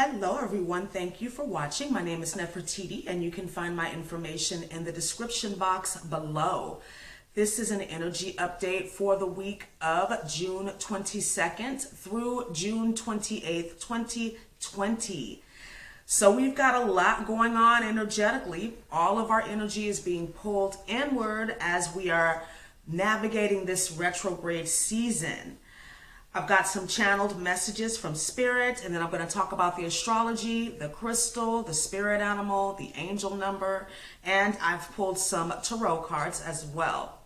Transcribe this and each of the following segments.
Hello everyone, thank you for watching. My name is Nefertiti and you can find my information in the description box below. This is an energy update for the week of June 22nd through June 28th, 2020. So we've got a lot going on energetically. All of our energy is being pulled inward as we are navigating this retrograde season. I've got some channeled messages from Spirit, and then I'm going to talk about the astrology, the crystal, the spirit animal, the angel number, and I've pulled some tarot cards as well.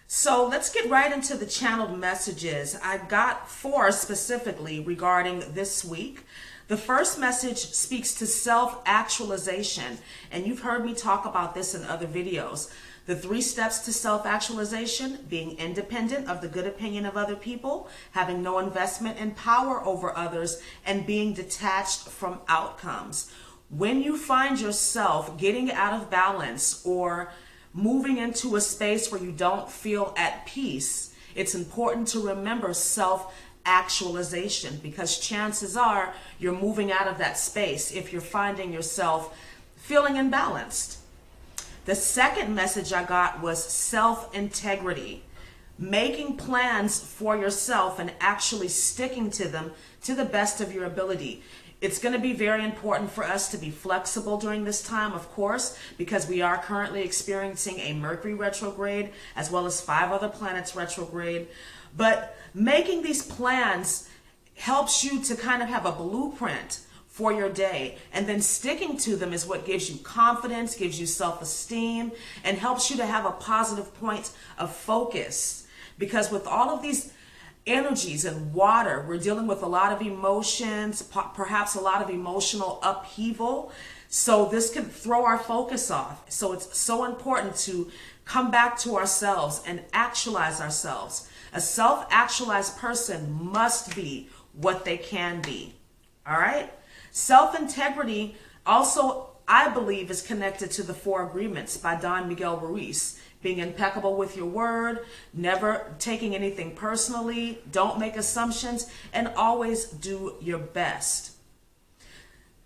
So let's get right into the channeled messages. I've got 4 specifically regarding this week. The first message speaks to self-actualization, and you've heard me talk about this in other videos. The 3 steps to self-actualization: being independent of the good opinion of other people, having no investment in power over others, and being detached from outcomes. When you find yourself getting out of balance or moving into a space where you don't feel at peace, it's important to remember self-actualization, because chances are you're moving out of that space if you're finding yourself feeling imbalanced. The second message I got was self-integrity, making plans for yourself and actually sticking to them to the best of your ability. It's going to be very important for us to be flexible during this time, of course, because we are currently experiencing a Mercury retrograde as well as 5 other planets retrograde. But making these plans helps you to kind of have a blueprint for your day, and then sticking to them is what gives you confidence, gives you self-esteem, and helps you to have a positive point of focus. Because with all of these energies and water, we're dealing with a lot of emotions, perhaps a lot of emotional upheaval. So this can throw our focus off. So it's so important to come back to ourselves and actualize ourselves. A self-actualized person must be what they can be. All right? Self-integrity also, I believe, is connected to the 4 agreements by Don Miguel Ruiz. Being impeccable with your word, never taking anything personally, don't make assumptions, and always do your best.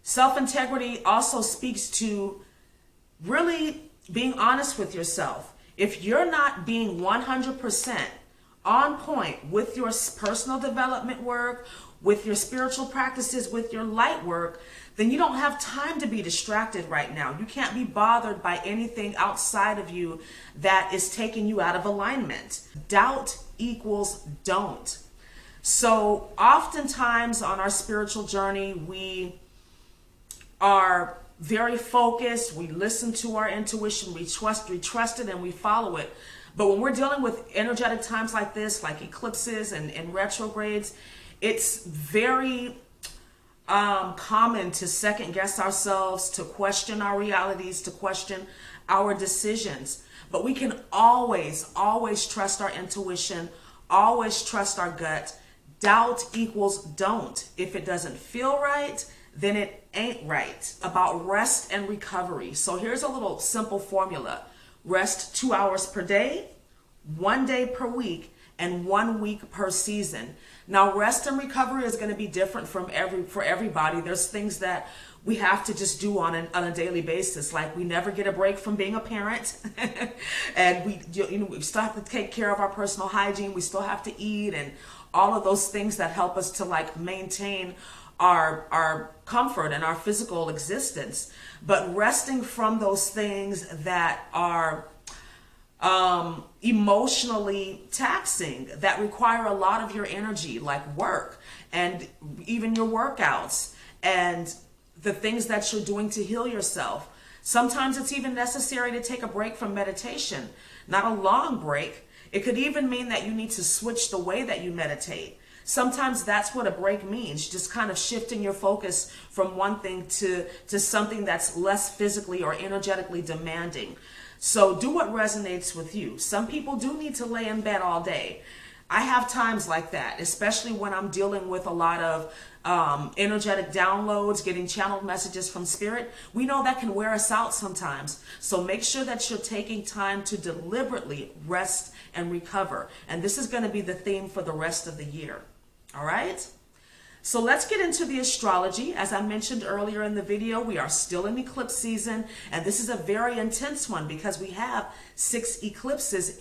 Self-integrity also speaks to really being honest with yourself. If you're not being 100% on point with your personal development work, with your spiritual practices, with your light work, then you don't have time to be distracted right now. You can't be bothered by anything outside of you that is taking you out of alignment. Doubt equals don't. So oftentimes on our spiritual journey, we are very focused. We listen to our intuition, we trust it, and we follow it. But when we're dealing with energetic times like this, like eclipses and retrogrades, it's very common to second guess ourselves, to question our realities, to question our decisions. But we can always trust our intuition, always trust our gut. Doubt equals don't. If it doesn't feel right, then it ain't right. About rest and recovery. So here's a little simple formula. Rest 2 hours per day, 1 day per week, and 1 week per season. Now, rest and recovery is going to be different for everybody. There's things that we have to just do on a daily basis. Like, we never get a break from being a parent, and we still have to take care of our personal hygiene. We still have to eat, and all of those things that help us to like maintain our comfort and our physical existence. But resting from those things that are emotionally taxing, that require a lot of your energy, like work and even your workouts and the things that you're doing to heal yourself. Sometimes it's even necessary to take a break from meditation, not a long break. It could even mean that you need to switch the way that you meditate. Sometimes that's what a break means, just kind of shifting your focus from one thing to something that's less physically or energetically demanding. So do what resonates with you. Some people do need to lay in bed all day. I have times like that, especially when I'm dealing with a lot of energetic downloads, getting channeled messages from Spirit. We know that can wear us out sometimes. So make sure that you're taking time to deliberately rest and recover. And this is going to be the theme for the rest of the year. All right? So let's get into the astrology. As I mentioned earlier in the video, we are still in eclipse season, and this is a very intense one because we have 3 eclipses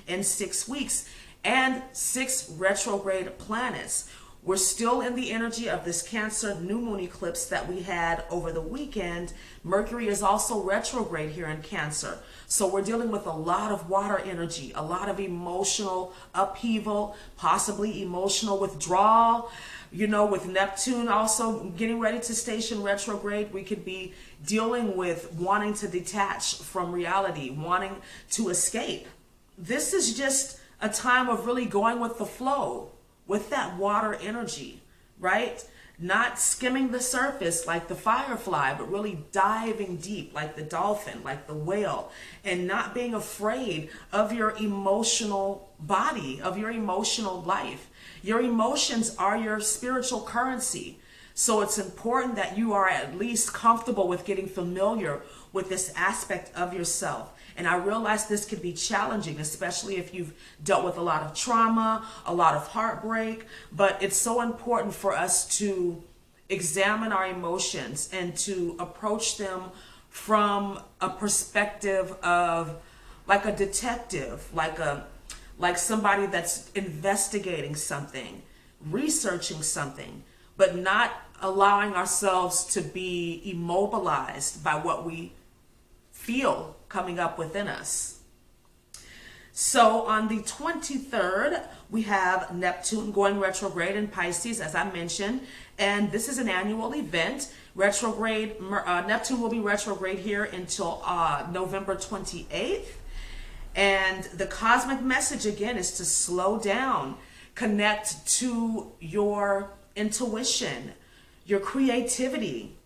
in 6 weeks and 6 retrograde planets. We're still in the energy of this Cancer new moon eclipse that we had over the weekend. Mercury is also retrograde here in Cancer. So we're dealing with a lot of water energy, a lot of emotional upheaval, possibly emotional withdrawal. You know, with Neptune also getting ready to station retrograde, we could be dealing with wanting to detach from reality, wanting to escape. This is just a time of really going with the flow, with that water energy, right? Not skimming the surface like the firefly, but really diving deep like the dolphin, like the whale, and not being afraid of your emotional body, of your emotional life. Your emotions are your spiritual currency. So it's important that you are at least comfortable with getting familiar with this aspect of yourself. And I realize this can be challenging, especially if you've dealt with a lot of trauma, a lot of heartbreak, but it's so important for us to examine our emotions and to approach them from a perspective of like a detective, like somebody that's investigating something, researching something, but not allowing ourselves to be immobilized by what we feel coming up within us. So on the 23rd, we have Neptune going retrograde in Pisces, as I mentioned, and this is an annual event. Retrograde, Neptune will be retrograde here until November 28th. And the cosmic message again is to slow down, connect to your intuition, your creativity.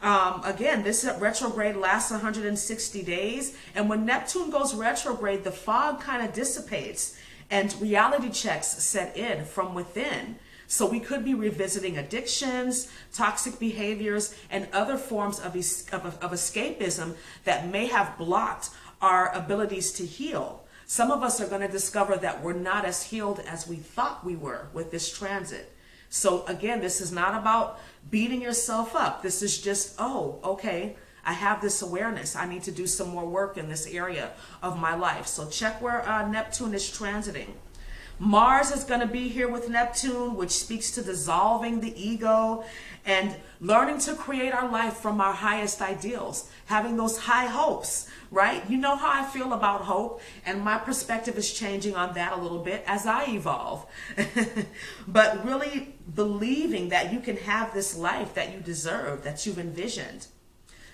Again, this retrograde lasts 160 days. And when Neptune goes retrograde, the fog kind of dissipates and reality checks set in from within. So we could be revisiting addictions, toxic behaviors, and other forms of escapism that may have blocked our abilities to heal. Some of us are going to discover that we're not as healed as we thought we were with this transit. So again, this is not about beating yourself up. This is just, oh, okay, I have this awareness. I need to do some more work in this area of my life. So check where Neptune is transiting. Mars is going to be here with Neptune, which speaks to dissolving the ego and learning to create our life from our highest ideals, having those high hopes, right? You know how I feel about hope, and my perspective is changing on that a little bit as I evolve. But really believing that you can have this life that you deserve, that you've envisioned.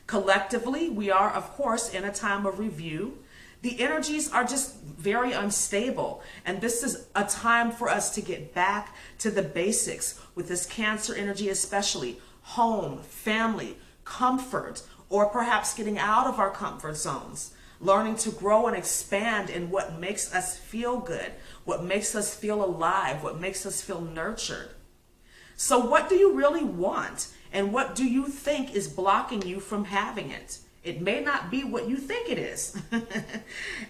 Collectively, we are, of course, in a time of review. The energies are just very unstable, and this is a time for us to get back to the basics with this Cancer energy, especially home, family, comfort, or perhaps getting out of our comfort zones, learning to grow and expand in what makes us feel good, what makes us feel alive, what makes us feel nurtured. So what do you really want, and what do you think is blocking you from having it? It may not be what you think it is.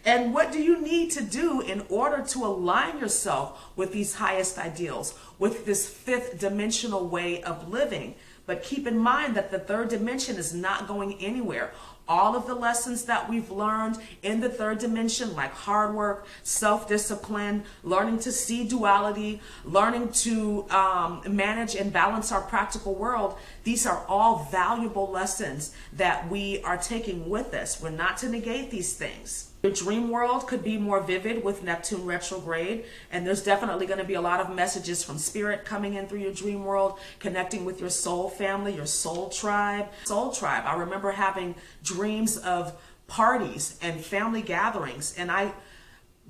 And what do you need to do in order to align yourself with these highest ideals, with this 5th dimensional way of living? But keep in mind that the 3rd dimension is not going anywhere. All of the lessons that we've learned in the 3rd dimension, like hard work, self-discipline, learning to see duality, learning to manage and balance our practical world, these are all valuable lessons that we are taking with us. We're not to negate these things. Your dream world could be more vivid with Neptune retrograde, and there's definitely going to be a lot of messages from spirit coming in through your dream world, connecting with your soul family, your soul tribe. Soul tribe. I remember having dreams of parties and family gatherings, and I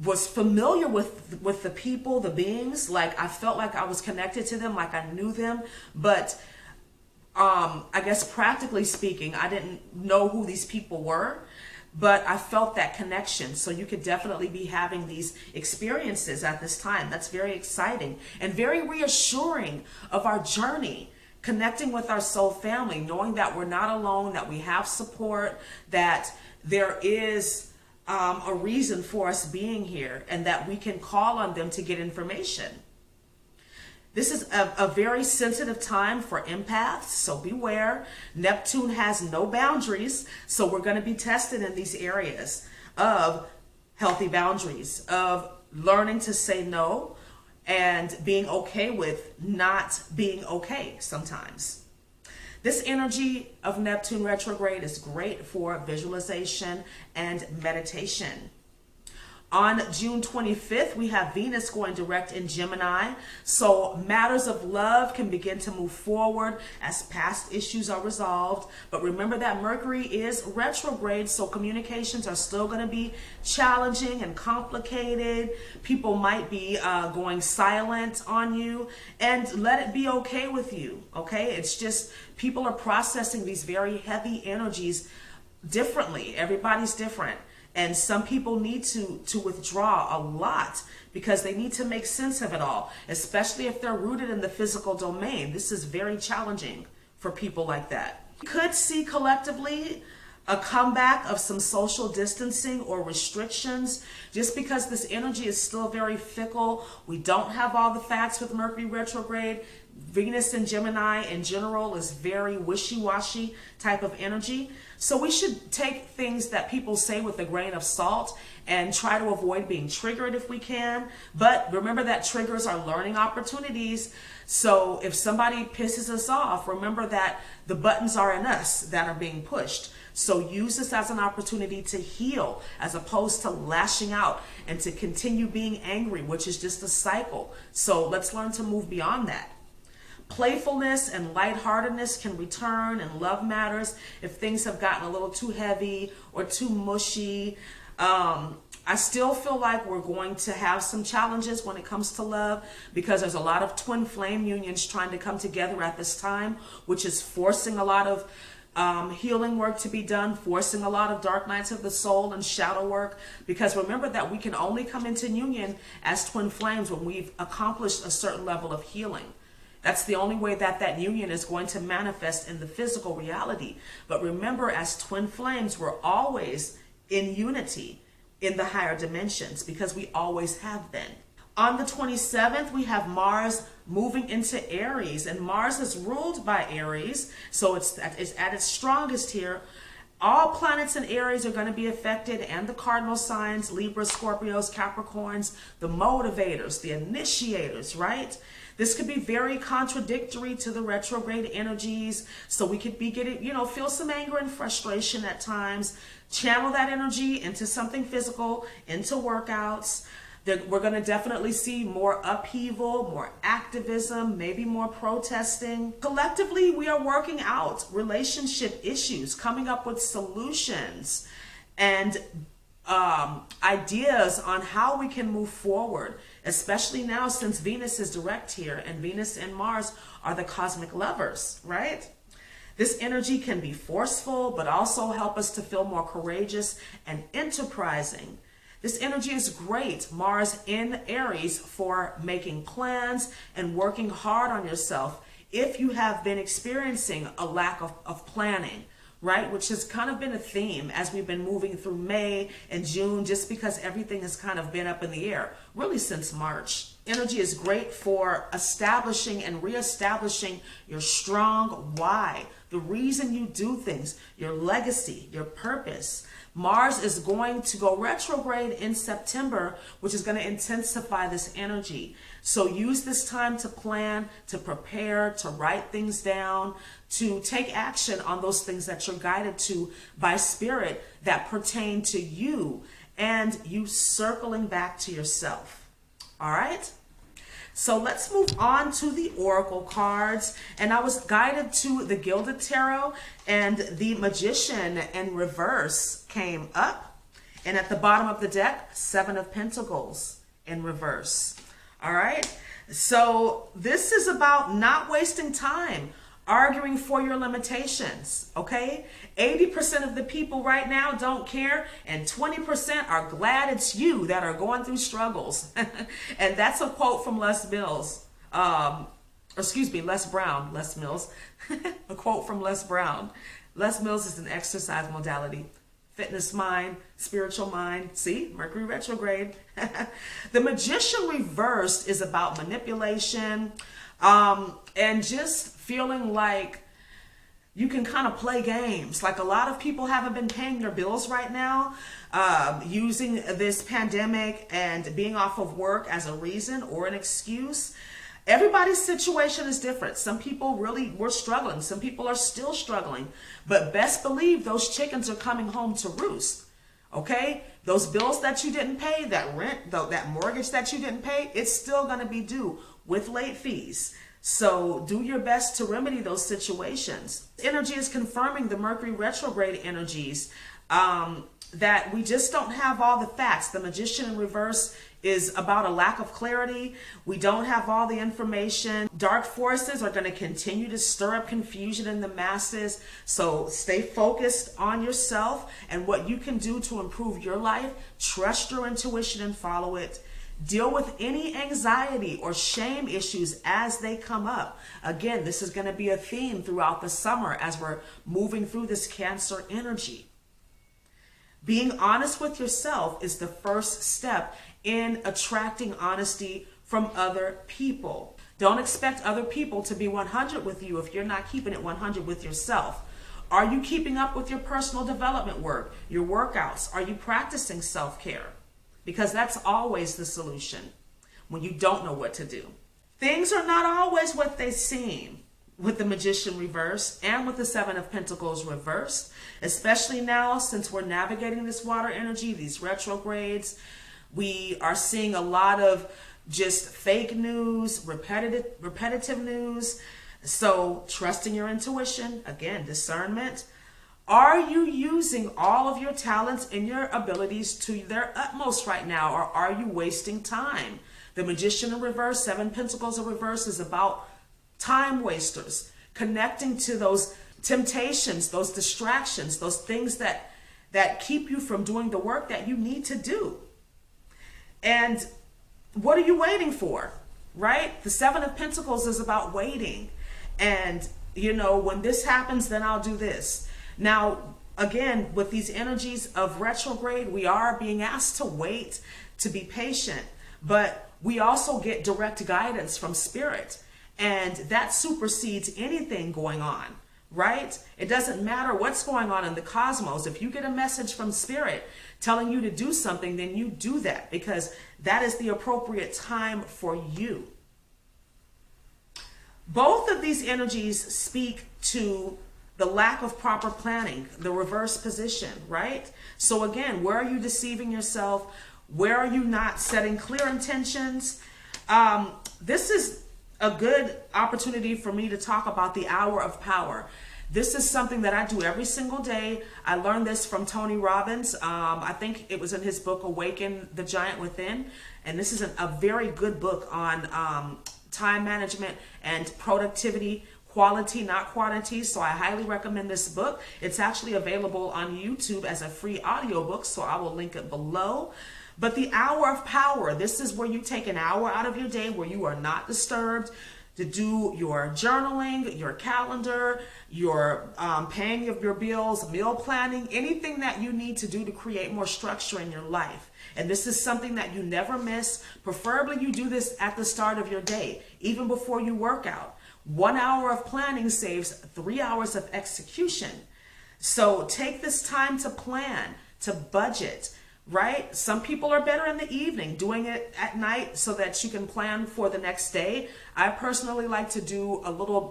was familiar with the people, the beings. Like I felt like I was connected to them, like I knew them, but I guess practically speaking, I didn't know who these people were. But I felt that connection. So you could definitely be having these experiences at this time. That's very exciting and very reassuring of our journey, connecting with our soul family, knowing that we're not alone, that we have support, that there is a reason for us being here, and that we can call on them to get information. This is a very sensitive time for empaths, so beware. Neptune has no boundaries, so we're going to be tested in these areas of healthy boundaries, of learning to say no and being okay with not being okay sometimes. This energy of Neptune retrograde is great for visualization and meditation. On June 25th, we have Venus going direct in Gemini. So matters of love can begin to move forward as past issues are resolved. But remember that Mercury is retrograde, so communications are still going to be challenging and complicated. People might be going silent on you, and let it be okay with you, okay? It's just people are processing these very heavy energies differently. Everybody's different. And some people need to withdraw a lot because they need to make sense of it all, especially if they're rooted in the physical domain. This is very challenging for people like that. You could see collectively a comeback of some social distancing or restrictions just because this energy is still very fickle. We don't have all the facts with Mercury retrograde. Venus in Gemini in general is very wishy-washy type of energy. So we should take things that people say with a grain of salt and try to avoid being triggered if we can. But remember that triggers are learning opportunities. So if somebody pisses us off, remember that the buttons are in us that are being pushed. So use this as an opportunity to heal as opposed to lashing out and to continue being angry, which is just a cycle. So let's learn to move beyond that. Playfulness and lightheartedness can return in love matters if things have gotten a little too heavy or too mushy. I still feel like we're going to have some challenges when it comes to love because there's a lot of twin flame unions trying to come together at this time, which is forcing a lot of healing work to be done, forcing a lot of dark nights of the soul and shadow work, because remember that we can only come into union as twin flames when we've accomplished a certain level of healing. That's the only way that that union is going to manifest in the physical reality. But remember, as twin flames, we're always in unity in the higher dimensions because we always have been. On the 27th, we have Mars moving into Aries, and Mars is ruled by Aries, so it's at its strongest here. All planets in Aries are going to be affected, and the cardinal signs, Libra, Scorpios, Capricorns, the motivators, the initiators, right? This could be very contradictory to the retrograde energies. So we could be getting, feel some anger and frustration at times. Channel that energy into something physical, into workouts. We're going to definitely see more upheaval, more activism, maybe more protesting. Collectively, we are working out relationship issues, coming up with solutions and ideas on how we can move forward, especially now since Venus is direct here and Venus and Mars are the cosmic lovers, right? This energy can be forceful, but also help us to feel more courageous and enterprising. This energy is great, Mars in Aries, for making plans and working hard on yourself if you have been experiencing a lack of planning, right? Which has kind of been a theme as we've been moving through May and June, just because everything has kind of been up in the air, really since March. Energy is great for establishing and reestablishing your strong why, the reason you do things, your legacy, your purpose. Mars is going to go retrograde in September, which is going to intensify this energy. So use this time to plan, to prepare, to write things down, to take action on those things that you're guided to by spirit that pertain to you and you circling back to yourself. All right? So let's move on to the Oracle cards. And I was guided to the Gilded Tarot, and the Magician in reverse came up. And at the bottom of the deck, 7 of Pentacles in reverse. All right. So this is about not wasting time arguing for your limitations. Okay. 80% of the people right now don't care, and 20% are glad it's you that are going through struggles. And that's a quote from Les Mills. Les Brown. Les Mills. A quote from Les Brown. Les Mills is an exercise modality. Fitness mind, spiritual mind. See, Mercury retrograde. The Magician reversed is about manipulation, And just feeling like you can kind of play games. Like a lot of people haven't been paying their bills right now, using this pandemic and being off of work as a reason or an excuse. Everybody's situation is different. Some people really were struggling. Some people are still struggling. But best believe those chickens are coming home to roost. Okay? Those bills that you didn't pay, that rent, that mortgage that you didn't pay, it's still going to be due with late fees. So do your best to remedy those situations. Energy is confirming the Mercury retrograde energies, that we just don't have all the facts. The Magician in reverse is about a lack of clarity. We don't have all the information. Dark forces are going to continue to stir up confusion in the masses. So stay focused on yourself and what you can do to improve your life. Trust your intuition and follow it. Deal with any anxiety or shame issues as they come up. Again, this is going to be a theme throughout the summer as we're moving through this Cancer energy. Being honest with yourself is the first step in attracting honesty from other people. Don't expect other people to be 100 with you if you're not keeping it 100 with yourself. Are you keeping up with your personal development work, your workouts? Are you practicing self-care? Because that's always the solution when you don't know what to do. Things are not always what they seem with the Magician reverse and with the Seven of Pentacles reversed, especially now since we're navigating this water energy, these retrogrades. We are seeing a lot of just fake news, repetitive news. So trusting your intuition, again, discernment. Are you using all of your talents and your abilities to their utmost right now, or are you wasting time? The Magician in reverse, Seven Pentacles in reverse is about time wasters, connecting to those temptations, those distractions, those things that keep you from doing the work that you need to do. And what are you waiting for, right? The Seven of Pentacles is about waiting. And, you know, when this happens, then I'll do this. Now, again, with these energies of retrograde, we are being asked to wait, to be patient, but we also get direct guidance from Spirit, and that supersedes anything going on, right? It doesn't matter what's going on in the cosmos. If you get a message from Spirit telling you to do something, then you do that because that is the appropriate time for you. Both of these energies speak to the lack of proper planning, the reverse position, right? So again, where are you deceiving yourself? Where are you not setting clear intentions? This is a good opportunity for me to talk about the hour of power. This is something that I do every single day. I learned this from Tony Robbins. I think it was in his book, Awaken the Giant Within. And this is a very good book on time management and productivity. Quality, not quantity. So I highly recommend this book. It's actually available on YouTube as a free audiobook, so I will link it below. But the hour of power, this is where you take an hour out of your day where you are not disturbed to do your journaling, your calendar, your paying of your bills, meal planning, anything that you need to do to create more structure in your life. And this is something that you never miss. Preferably you do this at the start of your day, even before you work out. 1 hour of planning saves 3 hours of execution. So take this time to plan, to budget, right? Some people are better in the evening, doing it at night so that you can plan for the next day. I personally like to do a little